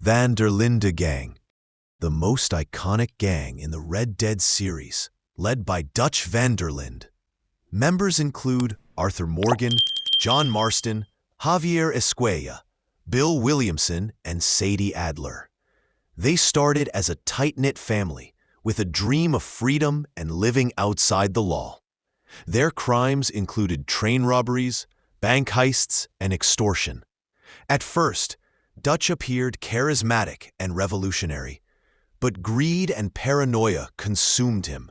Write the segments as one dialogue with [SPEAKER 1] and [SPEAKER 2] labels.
[SPEAKER 1] Linde Gang, the most iconic gang in the Red Dead series, led by Dutch van der Linde. Members include Arthur Morgan, John Marston, Javier Escuella, Bill Williamson, and Sadie Adler. They started as a tight-knit family with a dream of freedom and living outside the law. Their crimes included train robberies, bank heists, and extortion. At first, Dutch appeared charismatic and revolutionary, but greed and paranoia consumed him.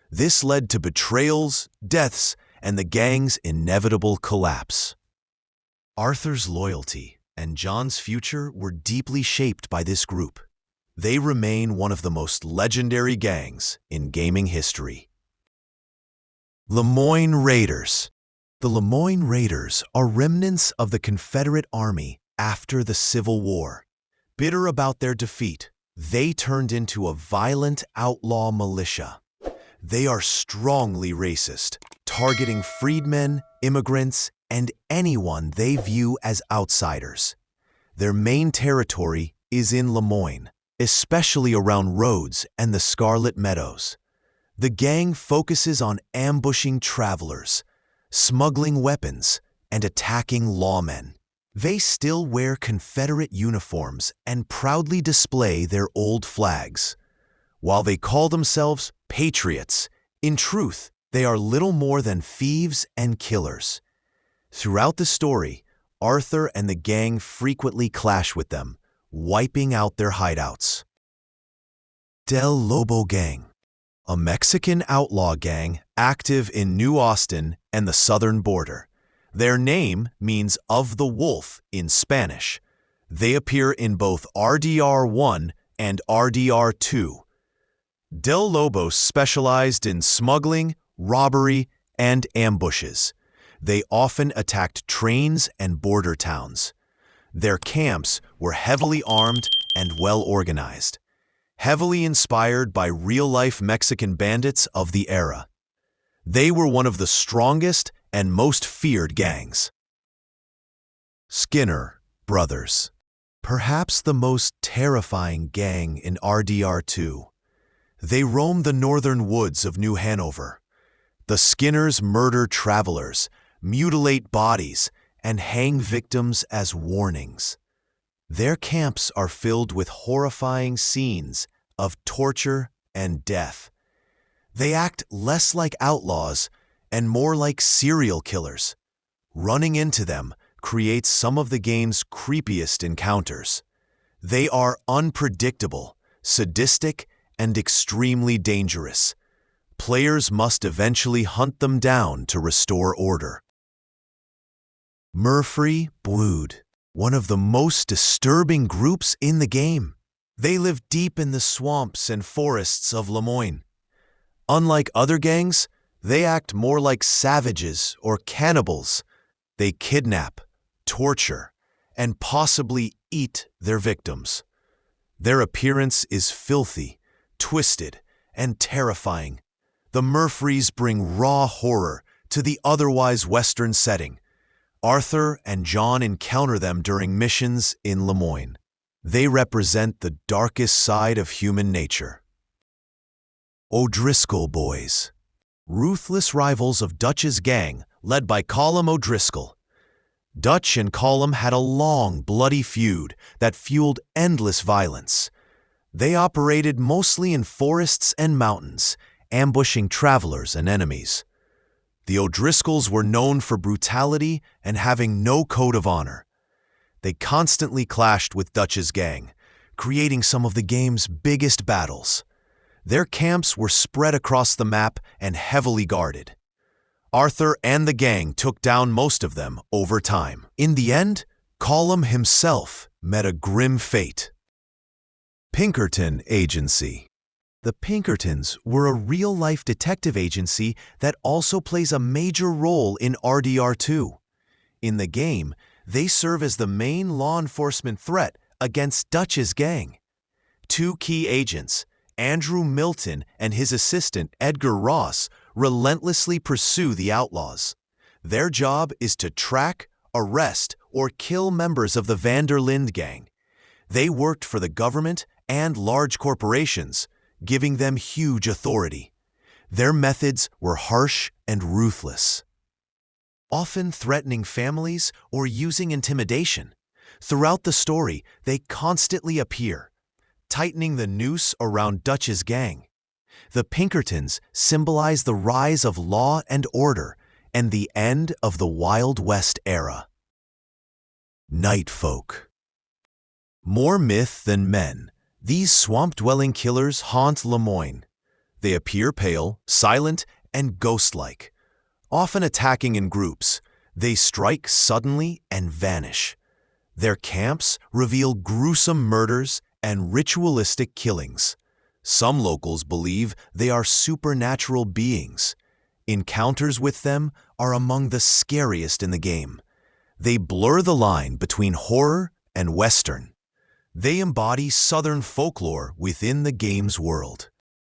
[SPEAKER 1] This led to betrayals, deaths, and the gang's inevitable collapse. Arthur's loyalty and John's future were deeply shaped by this group. They remain one of the most legendary gangs in gaming history. Lemoyne Raiders. The Lemoyne Raiders are remnants of the Confederate Army after the Civil War. Bitter about their defeat, they turned into a violent outlaw militia. They are strongly racist, targeting freedmen, immigrants, and anyone they view as outsiders. Their main territory is in Lemoyne, especially around roads and the Scarlet Meadows. The gang focuses on ambushing travelers, smuggling weapons, and attacking lawmen. They still wear Confederate uniforms and proudly display their old flags. While they call themselves patriots, in truth, they are little more than thieves and killers. Throughout the story, Arthur and the gang frequently clash with them, wiping out their hideouts. Del Lobo Gang, a Mexican outlaw gang active in New Austin and the southern border. Their name means "of the wolf" in Spanish. They appear in both RDR1 and RDR2. Del Lobos specialized in smuggling, robbery, and ambushes. They often attacked trains and border towns. Their camps were heavily armed and well organized, heavily inspired by real-life Mexican bandits of the era. They were one of the strongest and most feared gangs. Skinner Brothers, perhaps the most terrifying gang in RDR2. They roam the northern woods of New Hanover. The Skinners murder travelers, mutilate bodies, and hang victims as warnings. Their camps are filled with horrifying scenes of torture and death. They act less like outlaws and more like serial killers. Running into them creates some of the game's creepiest encounters. They are unpredictable, sadistic, and extremely dangerous. Players must eventually hunt them down to restore order. Murfree Brood, one of the most disturbing groups in the game. They live deep in the swamps and forests of Lemoyne. Unlike other gangs, they act more like savages or cannibals. They kidnap, torture, and possibly eat their victims. Their appearance is filthy, twisted, and terrifying. The Murfrees bring raw horror to the otherwise Western setting. Arthur and John encounter them during missions in Lemoyne. They represent the darkest side of human nature. O'Driscoll Boys, ruthless rivals of Dutch's gang, led by Colm O'Driscoll. Dutch and Colm had a long, bloody feud that fueled endless violence. They operated mostly in forests and mountains, ambushing travelers and enemies. The O'Driscolls were known for brutality and having no code of honor. They constantly clashed with Dutch's gang, creating some of the game's biggest battles. Their camps were spread across the map and heavily guarded. Arthur and the gang took down most of them over time. In the end, Colm himself met a grim fate. Pinkerton Agency. The Pinkertons were a real-life detective agency that also plays a major role in RDR2. In the game, they serve as the main law enforcement threat against Dutch's gang. Two key agents, Andrew Milton and his assistant Edgar Ross, relentlessly pursue the outlaws. Their job is to track, arrest, or kill members of the van der Linde Gang. They worked for the government and large corporations, giving them huge authority. Their methods were harsh and ruthless, often threatening families or using intimidation. Throughout the story, they constantly appear, tightening the noose around Dutch's gang. The Pinkertons symbolize the rise of law and order and the end of the Wild West era. Night folk. More myth than men, these swamp-dwelling killers haunt Lemoyne. They appear pale, silent, and ghost-like. Often attacking in groups, they strike suddenly and vanish. Their camps reveal gruesome murders and ritualistic killings. Some locals believe they are supernatural beings. Encounters with them are among the scariest in the game. They blur the line between horror and Western. They embody Southern folklore within the game's world.